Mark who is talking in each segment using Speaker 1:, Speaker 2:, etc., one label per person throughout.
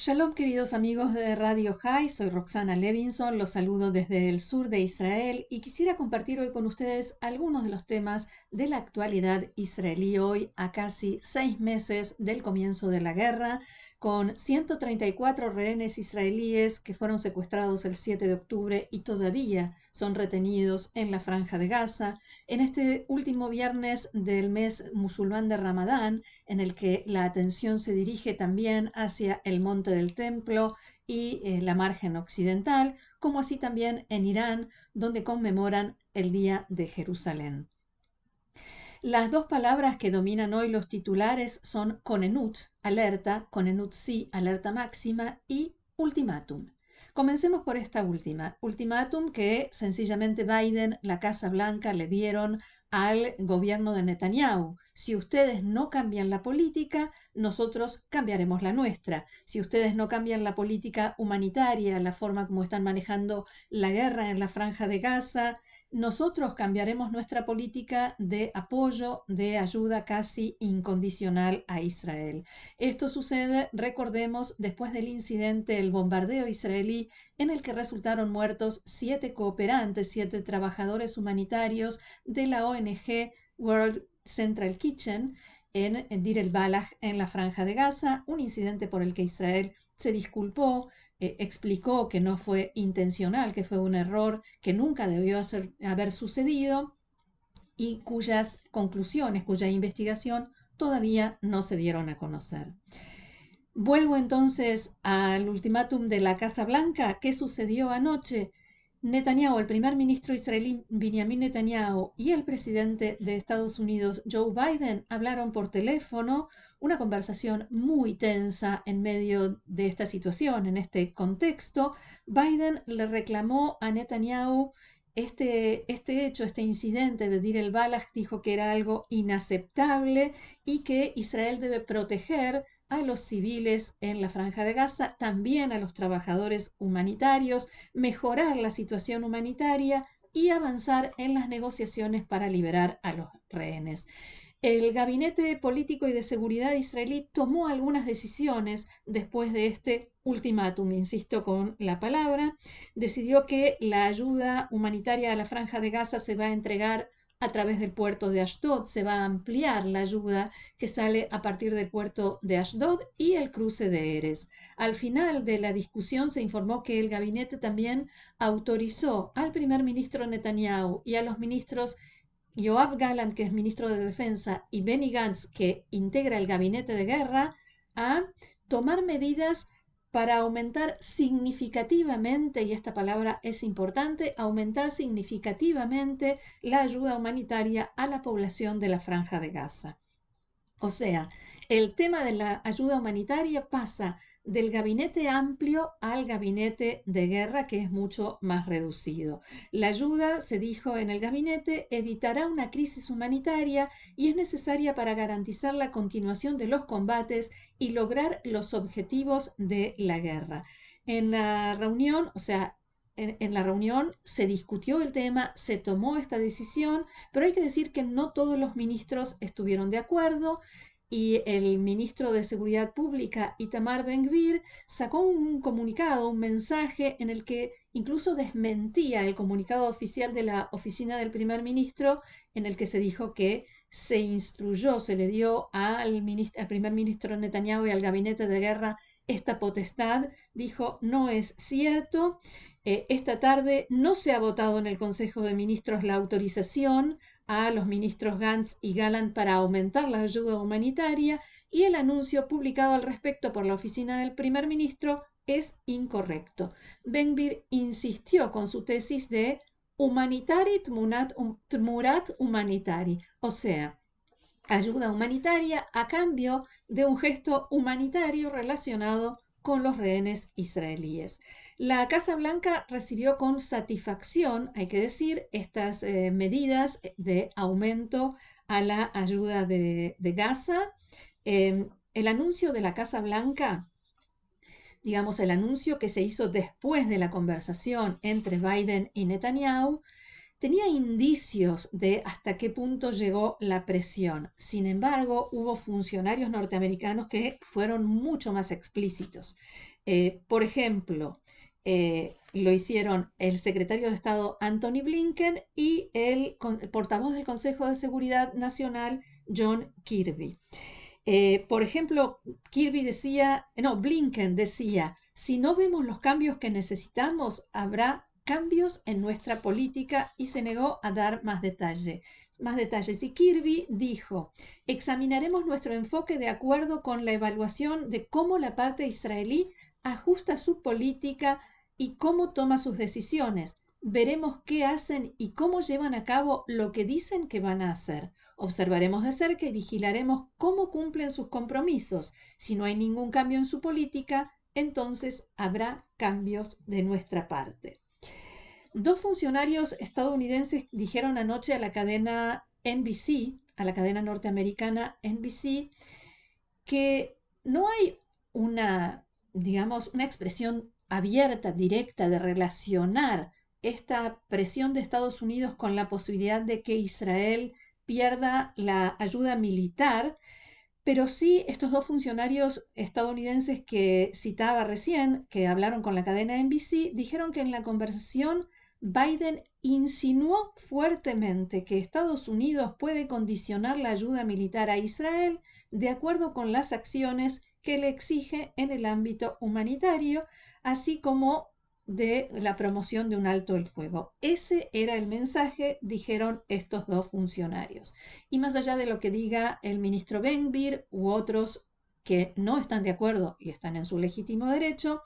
Speaker 1: Shalom, queridos amigos de Radio High, soy Roxana Levinson, los saludo desde el sur de Israel y quisiera compartir hoy con ustedes algunos de los temas de la actualidad israelí hoy, a casi 6 meses del comienzo de la guerra, con 134 rehenes israelíes que fueron secuestrados el 7 de octubre y todavía son retenidos en la Franja de Gaza, en este último viernes del mes musulmán de Ramadán, en el que la atención se dirige también hacia el monte del templo y la margen occidental, como así también en Irán, donde conmemoran el Día de Jerusalén. Las dos palabras que dominan hoy los titulares son Konenut, alerta, Konenut sí, alerta máxima, y ultimátum. Comencemos por esta última, ultimátum que sencillamente Biden, la Casa Blanca, le dieron al gobierno de Netanyahu. Si ustedes no cambian la política, nosotros cambiaremos la nuestra. Si ustedes no cambian la política humanitaria, la forma como están manejando la guerra en la Franja de Gaza, nosotros cambiaremos nuestra política de apoyo, de ayuda casi incondicional a Israel. Esto sucede, recordemos, después del incidente, el bombardeo israelí, en el que resultaron muertos 7 cooperantes, 7 trabajadores humanitarios de la ONG World Central Kitchen en Dir el-Balah, en la Franja de Gaza, un incidente por el que Israel se disculpó, explicó que no fue intencional, que fue un error que nunca debió haber sucedido y cuyas conclusiones, cuya investigación todavía no se dieron a conocer. Vuelvo entonces al ultimátum de la Casa Blanca. ¿Qué sucedió anoche? Netanyahu, el primer ministro israelí Benjamin Netanyahu y el presidente de Estados Unidos Joe Biden hablaron por teléfono, una conversación muy tensa en medio de esta situación, en este contexto. Biden le reclamó a Netanyahu este hecho, este incidente de Dir el-Balah, dijo que era algo inaceptable y que Israel debe proteger a los civiles en la Franja de Gaza, también a los trabajadores humanitarios, mejorar la situación humanitaria y avanzar en las negociaciones para liberar a los rehenes. El Gabinete Político y de Seguridad israelí tomó algunas decisiones después de este ultimátum, insisto con la palabra. Decidió que la ayuda humanitaria a la Franja de Gaza se va a entregar a través del puerto de Ashdod, se va a ampliar la ayuda que sale a partir del puerto de Ashdod y el cruce de Erez. Al final de la discusión se informó que el gabinete también autorizó al primer ministro Netanyahu y a los ministros Yoav Gallant, que es ministro de Defensa, y Benny Gantz, que integra el gabinete de guerra, a tomar medidas para aumentar significativamente, y esta palabra es importante, aumentar significativamente la ayuda humanitaria a la población de la Franja de Gaza. O sea, el tema de la ayuda humanitaria pasa del gabinete amplio al gabinete de guerra, que es mucho más reducido. La ayuda, se dijo en el gabinete, evitará una crisis humanitaria y es necesaria para garantizar la continuación de los combates y lograr los objetivos de la guerra. En la reunión, o sea, en la reunión se discutió el tema, se tomó esta decisión, pero hay que decir que no todos los ministros estuvieron de acuerdo y el ministro de Seguridad Pública, Itamar Ben-Gvir, sacó un comunicado, un mensaje en el que incluso desmentía el comunicado oficial de la oficina del primer ministro, en el que se dijo que se instruyó, se le dio al primer ministro Netanyahu y al gabinete de guerra esta potestad. Dijo, no es cierto. Esta tarde no se ha votado en el Consejo de Ministros la autorización a los ministros Gantz y Gallant para aumentar la ayuda humanitaria y el anuncio publicado al respecto por la oficina del primer ministro es incorrecto. Ben-Gvir insistió con su tesis de humanitari tmurat humanitari, o sea, ayuda humanitaria a cambio de un gesto humanitario relacionado con los rehenes israelíes. La Casa Blanca recibió con satisfacción, hay que decir, estas medidas de aumento a la ayuda de Gaza. El anuncio de la Casa Blanca, digamos, el anuncio que se hizo después de la conversación entre Biden y Netanyahu, tenía indicios de hasta qué punto llegó la presión. Sin embargo, hubo funcionarios norteamericanos que fueron mucho más explícitos. Por ejemplo, lo hicieron el secretario de Estado Anthony Blinken y el portavoz del Consejo de Seguridad Nacional John Kirby. Por ejemplo, Blinken decía, si no vemos los cambios que necesitamos, habrá cambios en nuestra política, y se negó a dar más detalles. Y Kirby dijo, examinaremos nuestro enfoque de acuerdo con la evaluación de cómo la parte israelí ajusta su política y cómo toma sus decisiones. Veremos qué hacen y cómo llevan a cabo lo que dicen que van a hacer. Observaremos de cerca y vigilaremos cómo cumplen sus compromisos. Si no hay ningún cambio en su política, entonces habrá cambios de nuestra parte. Dos funcionarios estadounidenses dijeron anoche a la cadena NBC, a la cadena norteamericana NBC, que no hay una expresión abierta, directa de relacionar esta presión de Estados Unidos con la posibilidad de que Israel pierda la ayuda militar, pero sí estos dos funcionarios estadounidenses que citaba recién, que hablaron con la cadena NBC, dijeron que en la conversación Biden insinuó fuertemente que Estados Unidos puede condicionar la ayuda militar a Israel de acuerdo con las acciones que le exige en el ámbito humanitario, así como de la promoción de un alto el fuego. Ese era el mensaje, dijeron estos dos funcionarios. Y más allá de lo que diga el ministro Ben-Gvir u otros que no están de acuerdo y están en su legítimo derecho,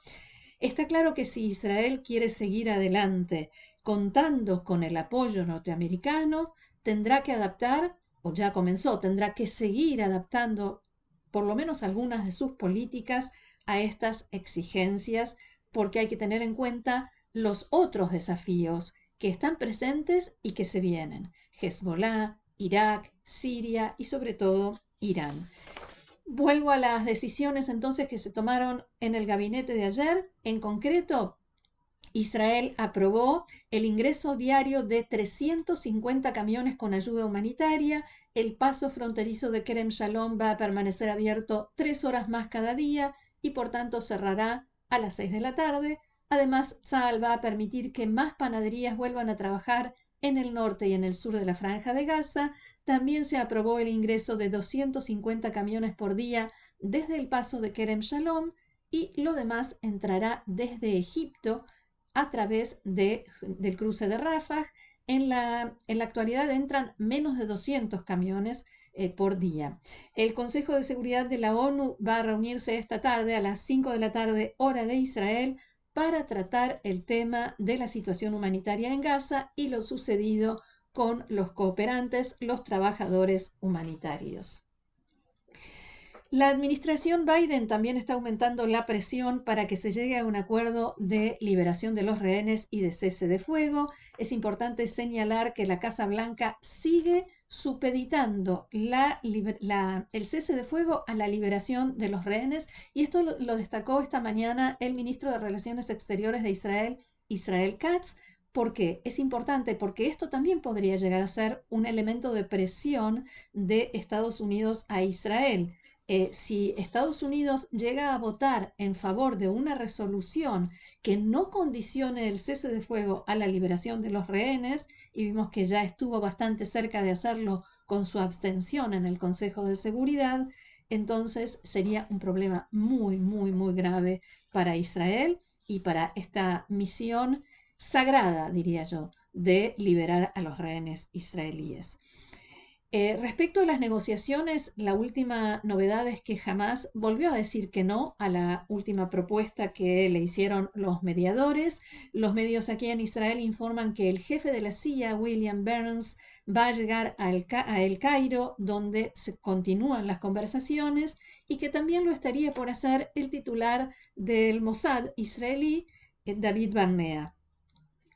Speaker 1: está claro que si Israel quiere seguir adelante contando con el apoyo norteamericano, tendrá que adaptar, o ya comenzó, tendrá que seguir adaptando por lo menos algunas de sus políticas a estas exigencias, porque hay que tener en cuenta los otros desafíos que están presentes y que se vienen. Hezbollah, Irak, Siria y sobre todo Irán. Vuelvo a las decisiones entonces que se tomaron en el gabinete de ayer. En concreto, Israel aprobó el ingreso diario de 350 camiones con ayuda humanitaria. El paso fronterizo de Kerem Shalom va a permanecer abierto 3 horas más cada día y por tanto cerrará a las 6 de la tarde. Además, Tzahal va a permitir que más panaderías vuelvan a trabajar en el norte y en el sur de la Franja de Gaza. También se aprobó el ingreso de 250 camiones por día desde el paso de Kerem Shalom, y lo demás entrará desde Egipto a través del cruce de Rafah. En la actualidad entran menos de 200 camiones por día. El Consejo de Seguridad de la ONU va a reunirse esta tarde a las 5 de la tarde, hora de Israel, para tratar el tema de la situación humanitaria en Gaza y lo sucedido con los cooperantes, los trabajadores humanitarios. La administración Biden también está aumentando la presión para que se llegue a un acuerdo de liberación de los rehenes y de cese de fuego. Es importante señalar que la Casa Blanca sigue supeditando el cese de fuego a la liberación de los rehenes, y esto lo destacó esta mañana el ministro de Relaciones Exteriores de Israel, Israel Katz. ¿Por qué? Es importante porque esto también podría llegar a ser un elemento de presión de Estados Unidos a Israel. Si Estados Unidos llega a votar en favor de una resolución que no condicione el cese de fuego a la liberación de los rehenes, y vimos que ya estuvo bastante cerca de hacerlo con su abstención en el Consejo de Seguridad, entonces sería un problema muy, muy, muy grave para Israel y para esta misión sagrada, diría yo, de liberar a los rehenes israelíes. Respecto a las negociaciones, la última novedad es que Hamás volvió a decir que no a la última propuesta que le hicieron los mediadores. Los medios aquí en Israel informan que el jefe de la CIA, William Burns, va a llegar a El Cairo, donde se continúan las conversaciones, y que también lo estaría por hacer el titular del Mossad israelí, David Barnea.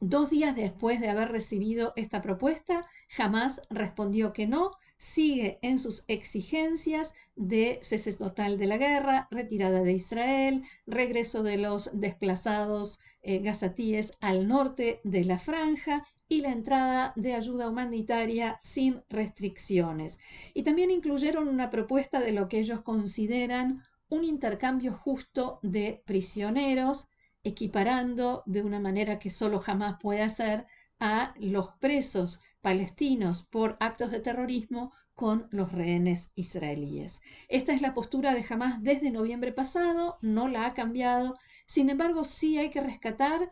Speaker 1: 2 días después de haber recibido esta propuesta, Hamás respondió que no, sigue en sus exigencias de cese total de la guerra, retirada de Israel, regreso de los desplazados gazatíes al norte de la franja y la entrada de ayuda humanitaria sin restricciones. Y también incluyeron una propuesta de lo que ellos consideran un intercambio justo de prisioneros, equiparando de una manera que solo jamás puede hacer a los presos palestinos por actos de terrorismo con los rehenes israelíes. Esta es la postura de Hamás desde noviembre pasado, no la ha cambiado. Sin embargo, sí hay que rescatar,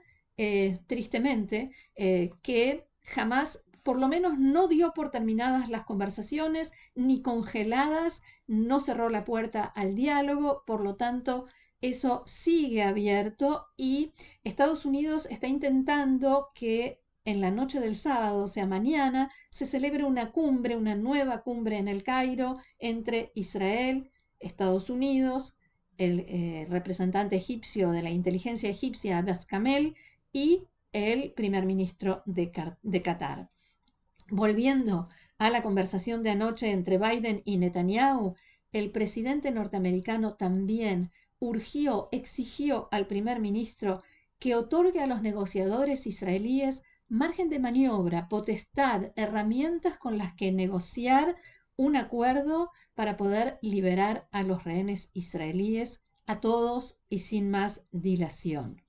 Speaker 1: tristemente, que Hamás por lo menos no dio por terminadas las conversaciones, ni congeladas, no cerró la puerta al diálogo, por lo tanto, eso sigue abierto y Estados Unidos está intentando que en la noche del sábado, o sea, mañana, se celebre una cumbre, una nueva cumbre en el Cairo entre Israel, Estados Unidos, el representante egipcio de la inteligencia egipcia, Abbas Kamel, y el primer ministro de Qatar. Volviendo a la conversación de anoche entre Biden y Netanyahu, el presidente norteamericano también exigió al primer ministro que otorgue a los negociadores israelíes margen de maniobra, potestad, herramientas con las que negociar un acuerdo para poder liberar a los rehenes israelíes a todos y sin más dilación.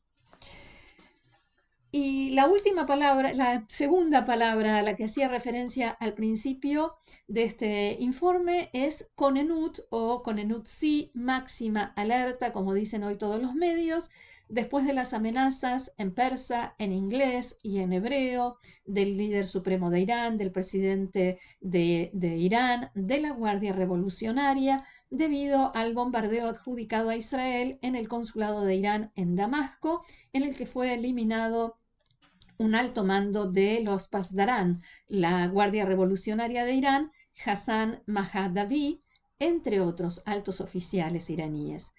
Speaker 1: Y la última palabra, la segunda palabra a la que hacía referencia al principio de este informe es Konenut o Konenut sí, máxima alerta, como dicen hoy todos los medios, después de las amenazas en persa, en inglés y en hebreo del líder supremo de Irán, del presidente de Irán, de la Guardia Revolucionaria, debido al bombardeo adjudicado a Israel en el consulado de Irán en Damasco, en el que fue eliminado un alto mando de los Pasdarán, la Guardia Revolucionaria de Irán, Hassan Mahdavi, entre otros altos oficiales iraníes.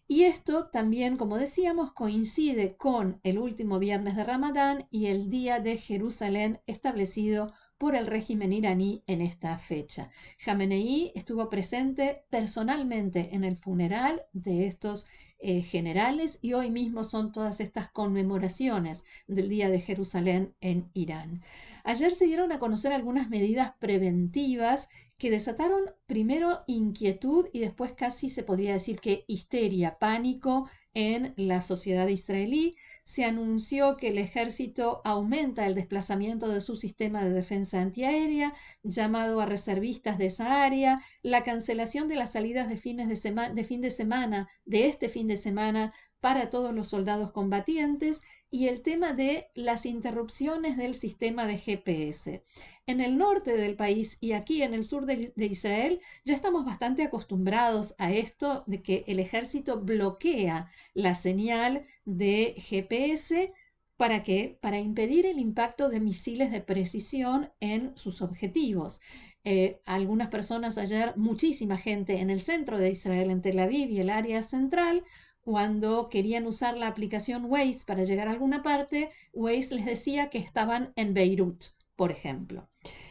Speaker 1: Y esto también, como decíamos, coincide con el último viernes de Ramadán y el Día de Jerusalén establecido por el régimen iraní en esta fecha. Jamenei estuvo presente personalmente en el funeral de estos generales y hoy mismo son todas estas conmemoraciones del Día de Jerusalén en Irán. Ayer se dieron a conocer algunas medidas preventivas que desataron primero inquietud y después casi se podría decir que histeria, pánico en la sociedad israelí. Se anunció que el ejército aumenta el desplazamiento de su sistema de defensa antiaérea, llamado a reservistas de esa área, la cancelación de las salidas de fin de semana, de este fin de semana, para todos los soldados combatientes y el tema de las interrupciones del sistema de GPS. En el norte del país y aquí en el sur de Israel ya estamos bastante acostumbrados a esto de que el ejército bloquea la señal de GPS. ¿Para qué? Para impedir el impacto de misiles de precisión en sus objetivos. Algunas personas ayer, muchísima gente en el centro de Israel, en Tel Aviv y el área central, cuando querían usar la aplicación Waze para llegar a alguna parte, Waze les decía que estaban en Beirut, por ejemplo.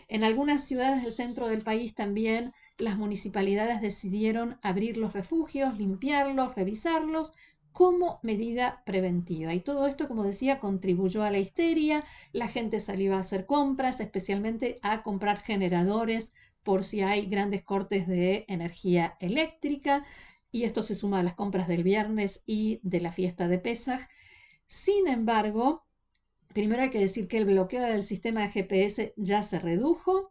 Speaker 1: En algunas ciudades del centro del país también las municipalidades decidieron abrir los refugios, limpiarlos, revisarlos como medida preventiva. Y todo esto, como decía, contribuyó a la histeria. La gente salió a hacer compras, especialmente a comprar generadores por si hay grandes cortes de energía eléctrica. Y esto se suma a las compras del viernes y de la fiesta de Pesaj. Sin embargo, primero hay que decir que el bloqueo del sistema de GPS ya se redujo.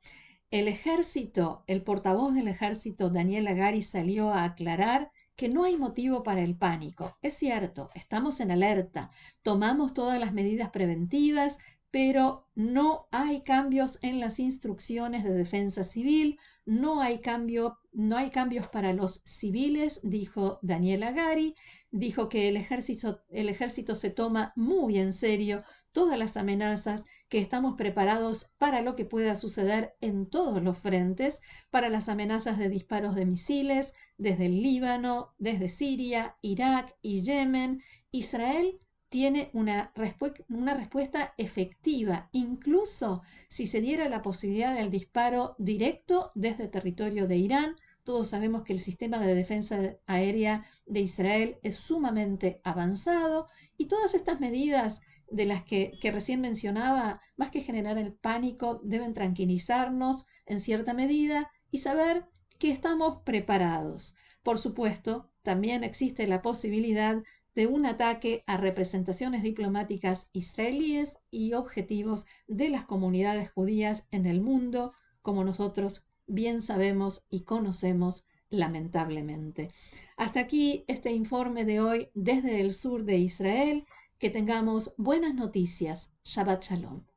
Speaker 1: El ejército, el portavoz del ejército, Daniel Hagari, salió a aclarar que no hay motivo para el pánico. Es cierto, estamos en alerta, tomamos todas las medidas preventivas, pero no hay cambios en las instrucciones de defensa civil, no hay cambios para los civiles, dijo Daniel Hagari. Dijo que el ejército se toma muy en serio todas las amenazas, que estamos preparados para lo que pueda suceder en todos los frentes, para las amenazas de disparos de misiles desde el Líbano, desde Siria, Irak y Yemen. Israel tiene una respuesta efectiva, incluso si se diera la posibilidad del disparo directo desde territorio de Irán. Todos sabemos que el sistema de defensa aérea de Israel es sumamente avanzado y todas estas medidas de las que recién mencionaba, más que generar el pánico, deben tranquilizarnos en cierta medida y saber que estamos preparados. Por supuesto, también existe la posibilidad de un ataque a representaciones diplomáticas israelíes y objetivos de las comunidades judías en el mundo, como nosotros bien sabemos y conocemos lamentablemente. Hasta aquí este informe de hoy desde el sur de Israel. Que tengamos buenas noticias. Shabbat Shalom.